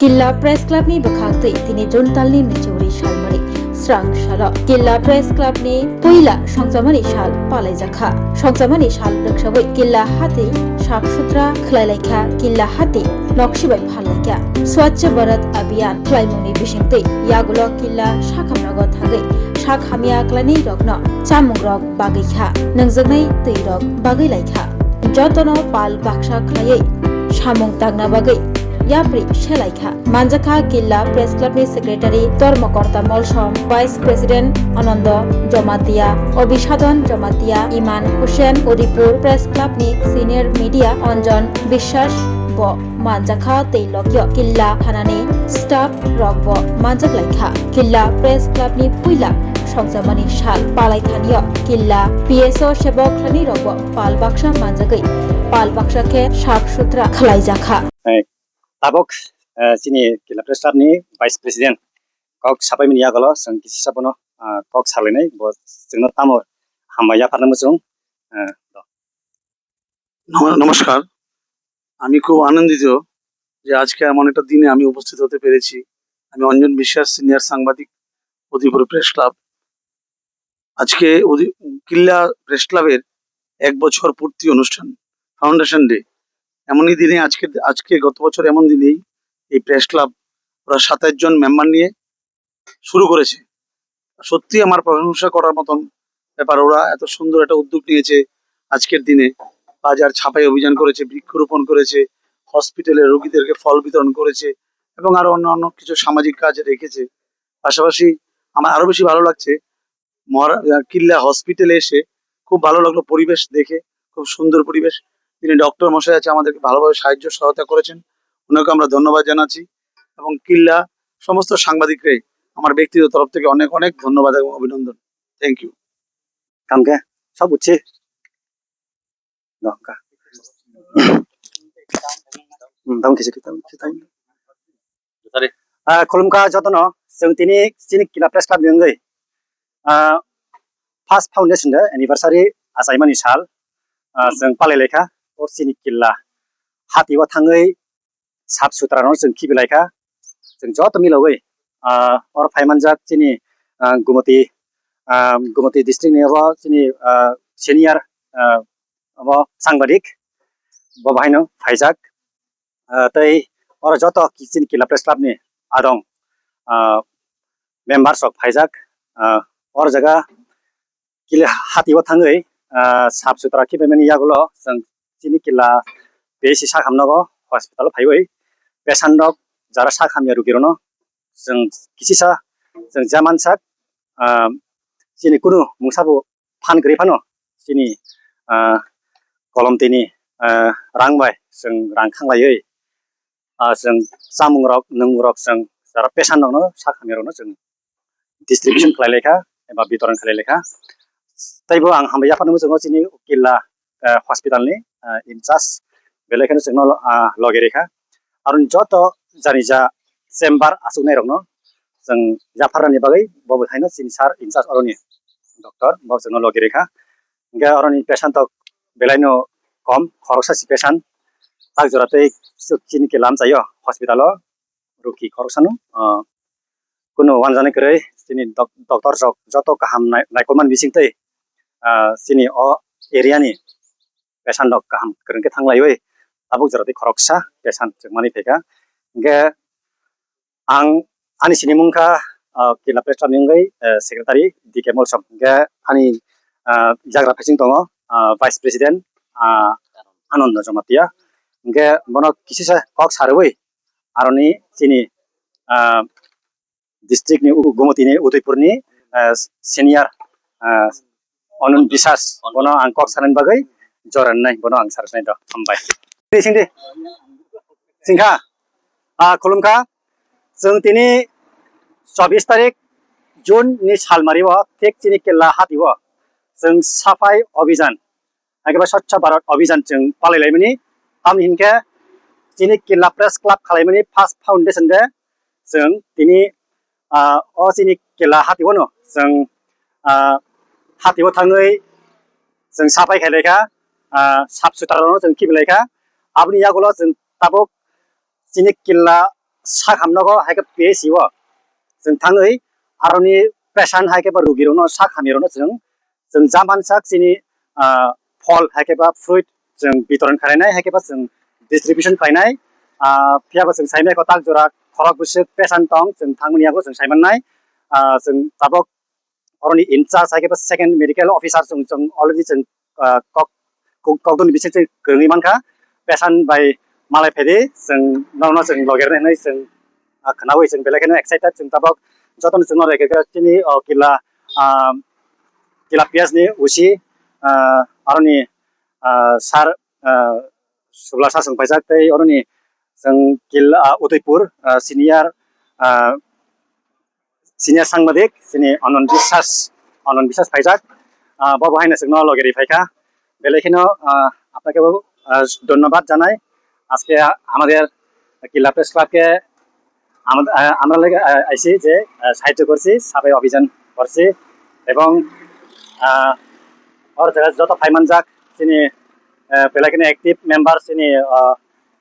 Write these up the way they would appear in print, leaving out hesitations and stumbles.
किल्ला press club नि बखागतै दिनै जुनतालनि निचौरि सालमरि स्रां साल किल्ला प्रेस क्लब नि पहिला संजामनि साल पालायजाखा संजामनि साल रक्षाबै किल्ला हाति साफ सुथ्रा खलायलायखा किल्ला हाति नक्सिबाय फाललायखा स्वच्छ भारत अभियान खलायमुनि बिसिंतै यागुल किल्ला साखामनाग थागै साख हामिया क्लानि रगन चामुं रग बागैखा नोंजोंनै दै रग बागैलायखा जतन पाल बाक्सा खलायै सामुं तागना बागै याप्रि सेलाइखा मानजाखा किल्ला प्रेस क्लब नि सेक्रेटारि धर्मकर्ता मलसम वाइस प्रेसिडेंट आनंद जमातिया अभिसाधन जमातिया इमान हुसैन उदिपुर प्रेस क्लब नि सिनियर मीडिया अंजन विश्वास ब मानजाखा तैलक्य किल्ला थानानि स्टाफ रग ब मानजाकलाइखा किल्ला प्रेस क्लब नि पुइला संजामनि साल पालायथानिय किल्ला पीएसओ सेबक खानि रग पाल बाक्सा मानजागै पाल बाक्सा के साफ सुथरा खलायजाखा tabok sini kila press club ni vice president kok sapai mini agalo sang kisi sabono kok salinai bo jengno tamo hamaya parna musung নমস্কার। আমি খুব আনন্দিত যে আজকে এমন একটা দিনে আমি উপস্থিত হতে পেরেছি। আমি অঞ্জন বিশ্বাস, সিনিয়র সাংবাদিক, উদয়পুর প্রেস ক্লাব। আজকে কিল্লা প্রেস ক্লাবের 1 বছর পূর্তি অনুষ্ঠান, ফাউন্ডেশন ডে। এমনই দিনে আজকে গত বছর এমন দিনেই এই প্রেস ক্লাব ওরা 27 জন মেম্বার নিয়ে শুরু করেছে। সত্যি আমার প্রশংসা করার মতন ব্যাপার। ওরা এত সুন্দর একটা উদ্যোগ নিয়েছে। আজকের দিনে বাজার ছাপাই অভিযান করেছে, বৃক্ষরোপণ করেছে, হসপিটালে রোগীদেরকে ফল বিতরণ করেছে এবং আরো অন্যান্য কিছু সামাজিক কাজ রেখেছে। পাশাপাশি আমার আরো বেশি ভালো লাগছে কিল্লা হসপিটালে এসে খুব ভালো লাগলো পরিবেশ দেখে, খুব সুন্দর পরিবেশ। তিনি ডক্টর মশাই আছে, আমাদেরকে ভালোভাবে সাহায্য সহায়তা করেছেন, ওনাকে আমরা ধন্যবাদ জানাচ্ছি। এবং কিল্লা সমস্ত সাংবাদিককে আমার ব্যক্তিগত তরফ থেকে অনেক অনেক ধন্যবাদ এবং অভিনন্দন। Thank you. kamke sab uchi ka dam kisi kita kolumka jotono जों tini sini kila press club ngai first foundation de anniversary asaimani sal जों पालायलायखा o sini kila hati wa thangai sap sutra no जों kibilaika जों joto milawai or phaimanjak sini Gumati district ni abo sini senior abo sangbadik bo bahino phaijak tei or joto sini kila press club ni adong members of phaijak or jaga kila hati o thangai sap sutra kibemani yagulo जों sini kila besi sakhamnago hospital phaibai patient rok jara sakhamya rugirono जों kisisa जों jamansak sini kuno mungsabu phan gri phano sini kolom tini rangbai जों rang khanglaioi जों samung rok nungmung rok जों jara patient rok no sakhamya जों distribution khlailekha eba bitoron khlailekha taibo ang hamya phano जों sini killa hospital ni in charge belekha जों logerekha arun joto janija chamber asuknai rok no जों jafarani bagai bobo thaino sini sar in charge aroni doctor bobo जों logerekha ga aroni patient tok belaino kom khoroksa si patient tak joratei sini ke lamchayo hospital o ruki khoroksano kuno wanjani krai sini doctor jok joto kaham naikolman bisingtei sini o area ni patient rok kaham krengke thanglaioi tabuk joratei khoroksa patient mani theka ga ang ani sini mungka kila press club ngai secretary dk molsom ga ani jagra phasing tongo vice president anand jamatia ga bono kisisa kok saroi aroni sini district ni Gumati ni Udaipur ni senior anand bisas bono ang kok saran bagai joran nai bono ang sarnai do hambai singde singha kolumka जों tini 24 तारिख जुन नि सालमारिव take चिनि केल्ला हातिव जों साफाई अभियान एबा स्वच्छ भारत अभियान जों पालायलायमनि तामहिनके चिनि केल्ला press club खालायमनि first foundation दे जों तिनि अ चिनि केल्ला हातिव न जों हातिव थाङै जों साफाई खालायखा साफ सुथरा जों किबिलायखा आबनि यागुलो जों ताबक चिनि केल्ला सा खामनांगौ हायके PSC o जों थाङै आरनि पेशेन्ट हायके बा रुगिरनो सा खामिरनो जों जामानसाक जोंनि फल हायके बा फ्रुइट जों बितरन खालायनाय हायके बा जों डिस्ट्रिबिउशन खालायनाय फियाबो जों साइनाय को ताक जरा खरक बुसु पेशेन्ट दं जों थांमोनियाबो जों साइमनाय जों ताबक अरनि इनचार्ज हायके बा सेकेन्ड मेडिकेल अफिसार जों अलरेडि जों ककदन बिसोर जों गोङै मानखा पेशेन्ट बाय मालाय फेदे जों नावना जों लगेरनानै जों खोनावै जों बेलेखायनो एक्साइटेड जों ताबक जतन जों रेगेगा तिनि किला पियाजनि उसी आरनि सार सुब्ला सासं फायजाक तै अरनि जों किला उदयपुर सिनियर सांबादिक जोंनि आनन्द বিশ্বাস फायजाक बावहायनो जोंनो लगेरि फायखा बेलेखायनो আপনাকেও ধন্যবাদ জানাই আজকে আমাদের কিলা প্রেস ক্লাবকে আমরা লাগে আইসি যে সাহায্য করছি সাবাই অভিযান করছি এবং और যত ফাইমান যাক যিনি বেলেখানে एक्टिभ मेम्बार যিনি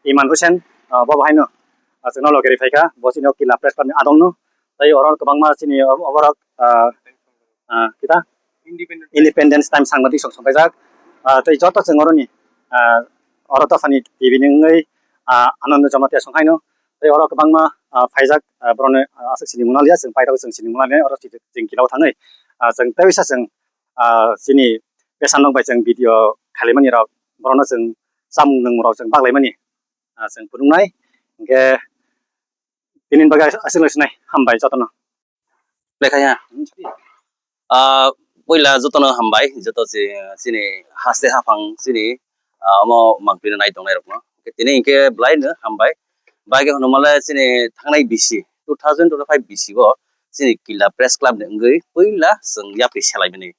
इमान हुसेन बावहायनो जोंनो लगेरि फायखा बसिनो किला प्रेस क्लाबनि आदंनो तै अरन गोबांमा যিনি अबरक kita independence time सांबादिक संसंफायजाक तै जत जों अरनि अरतफानि टिभिनिङै आनन्द जमाते संखायनो तै अरक गोबांमा फायजाक ब्रनो आसक सिनि मुनालिया जों फायदाव जों सिनि मुनालिया अरक जों किलाव थाङै जों तैसा जों जिनि बेसान दंबाय जों भिडिअ खालिमानि राव ब्रनो जों जामुं नोंमराव जों बागलायमानि जों फुदुंनाय ओंके दिनैनि बागै असोलसनाय हामबाय जतन लेखाया पहिला जतन हामबाय जत सिनि हास्ते हाफां सिनि अमो मागबिनो नाय दंनाय रखम दिनै इनके ब्लाइनो हामबाय बागे हनमाला सिनि थांनाय बिसि 2025 बिसि गो सिनि किला प्रेस क्लाब नंगै पहिला जों याप्रि सेलायबनि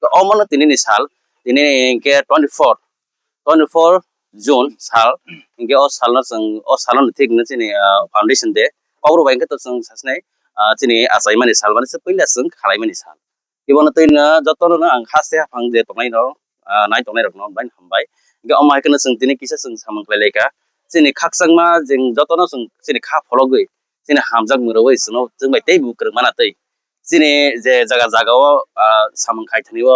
तो अमन दिनैनि साल दिनै इनके 24 जुन साल इनके अ सालना जों अ सालन थिगनो सिनि फाउन्डेसन दे पावर बायके तो जों सासनाय दिनै आसायमानि साल माने पहिला जों खालायमानि साल इबन तैना जतन आं हास्ते हाफां जे तंनाय न नाय तंनाय रखम बाय हामबाय इनके अमायकनो जों दिनै किसा जों सामंख्लायलायका जोंनि खाकसांमा जों जतन जों जोंनि खा फलगै जोंनि हामजाक मुरवै जों बाय तै बुक्र मानातै जोंनि जे जागाव सामंखाय थनिव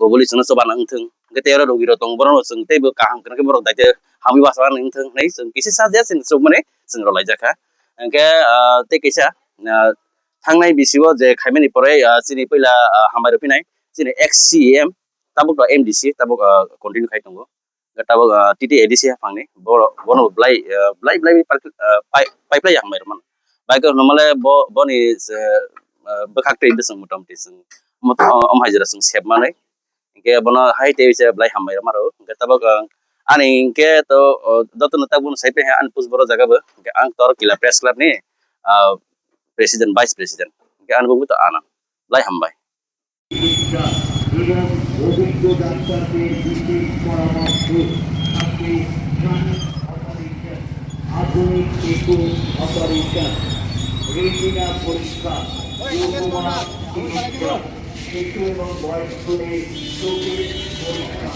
गबलि जों सबान नंथों गतेर रोगिर दं बरन जों तैबो काहाम कनके बर दायते हामि बासा नंथों नै जों किसा साजे जों सब माने जों रलायजाखा इनके तै किसा थांनाय बिसिव जे खायमानि परे जोंनि पहिला हामार फैनाय जोंनि XCM Tabuk MDC Tabuk continue खाय दंगो ताबुक TTADC हाफांनि बन ब्लाइ पाइपलाय हामार मान बाइक नमाले बनि बखाक्टे जों मटामटी जों अमहायजरा जों सेबमानै इनके बन हाय तेसे ब्लाइ हामार मारो इनके ताबुक आनि इनके तो दतन ताबुन साइपे आन पुस बरो जगाबो इनके आं तोर किला प्रेस क्लब नि प्रेसिडेंट वाइस प्रेसिडेंट इनके आन बुगु तो आना ब्लाइ हामबाय আধুনিক ইকো অপারেশন রেটিনা পরীক্ষা শিশু এবং বয়স্কদের চোখের পরীক্ষা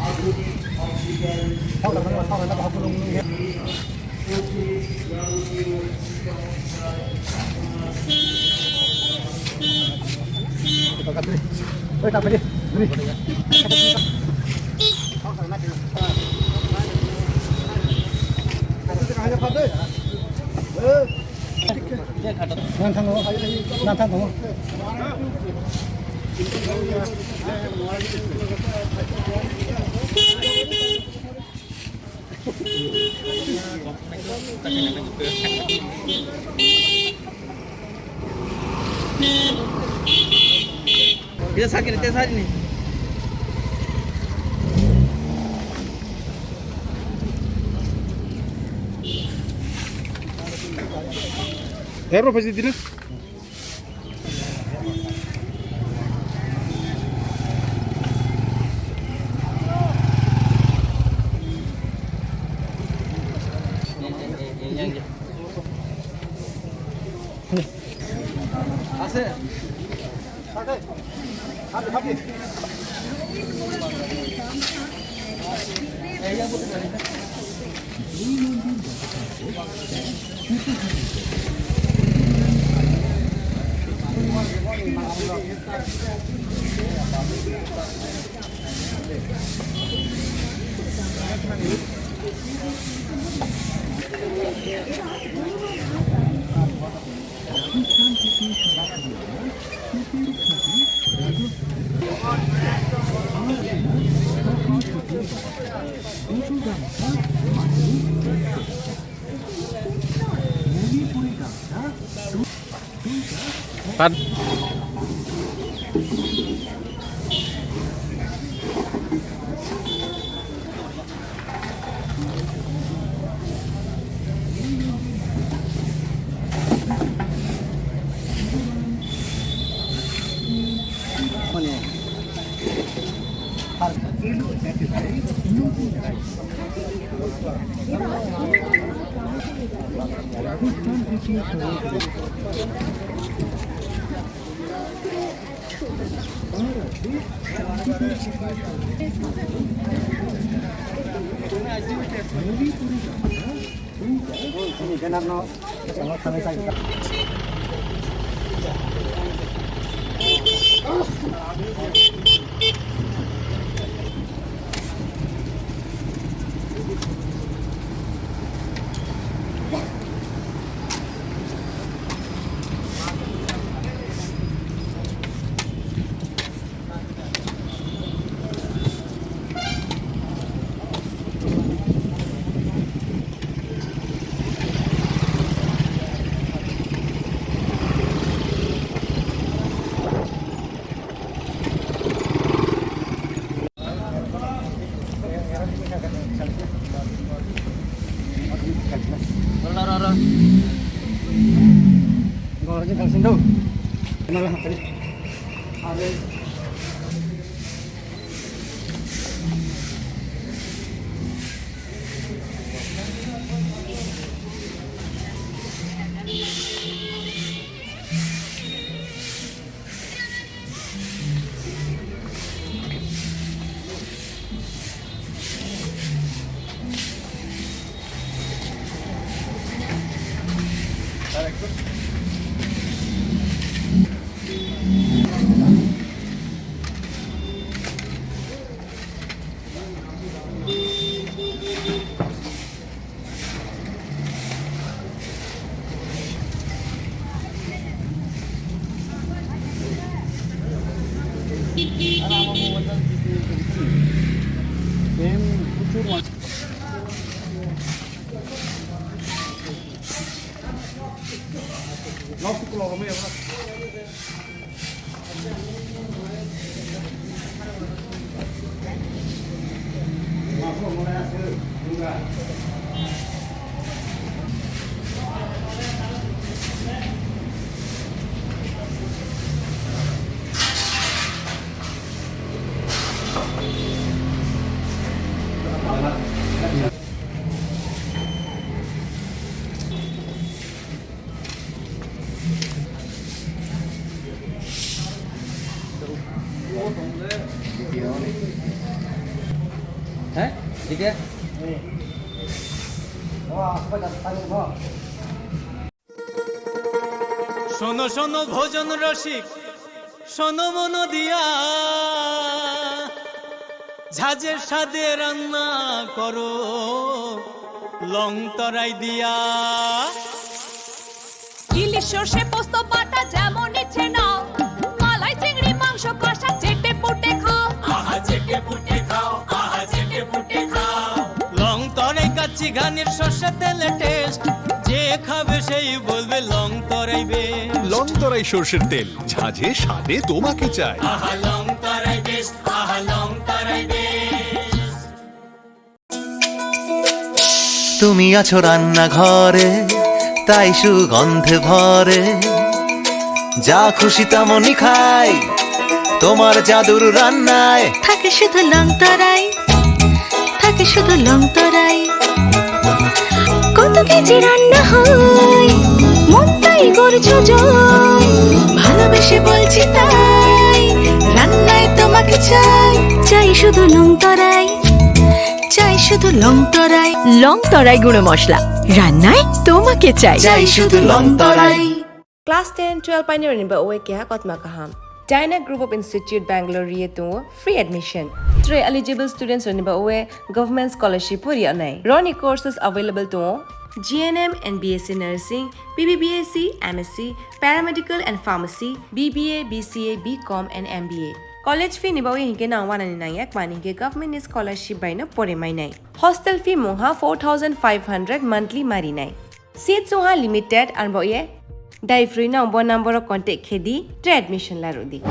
আধুনিক oxygen Kita sakit nih. Berapa pasti dina? Ase. Happy. শোনো শোনো ভোজন রসিক, শোনো মন দিয়া, ঝাঁঝের স্বাদে রান্না করো লং তরাই দিয়া। ইলিশ সর্ষে পোস্ত বাটা যেমন ইচ্ছে নাও, মালাই চিংড়ি মাংস কষা চেটে পুটে খাও, আহা চেটে পুটে খাও, আহা চেটে পুটে খাও। লং তরাই কাচ্চি ঘানির সর্ষে তেলে টেস্ট, যে খাবে সেই বলবে লং তরাই বেশ। লং তরাই সর্ষের তেল, ঝাঁঝে স্বাদে তোমাকে চাই। আহা লং তরাই বেশ, আহা লং তরাই বেশ। তুমি আছো রান্নাঘরে, তাই সুগন্ধে ভরে, যা খুশি তেমনই খাই, তোমার জাদুর রান্নায় থাকে শুধু লং তরাই, থাকে শুধু লং তরাই। কত কেজি রান্না হয়, মন তাই করছো জয়, ভালোবেসে বলছি তাই, রান্নায় তোমাকে চাই, চাই শুধু লং তরাই, চাই শুধু লং তরাই গুঁড়ো মশলা রান্নায় তোমাকে চাই শুধু long Terai. Class 10, 12 pioneer ni ba oe kya kotma kaham. Dyna Group of Institute Bangalore riye to free admission. 3 eligible students ni ba oe government scholarship puri anai. Roni courses available to GNM and BSc Nursing, BBBSc, MSc, Paramedical and Pharmacy, BBA, BCA, BCom and MBA. College fee ni ba oe hinke na wana ni nai ek mani ke government scholarship by na pore mai nai. Hostel fee moha 4500 monthly mari nai. Seats oha limited and ba oe Dai free na number contact khedi admission la rodi.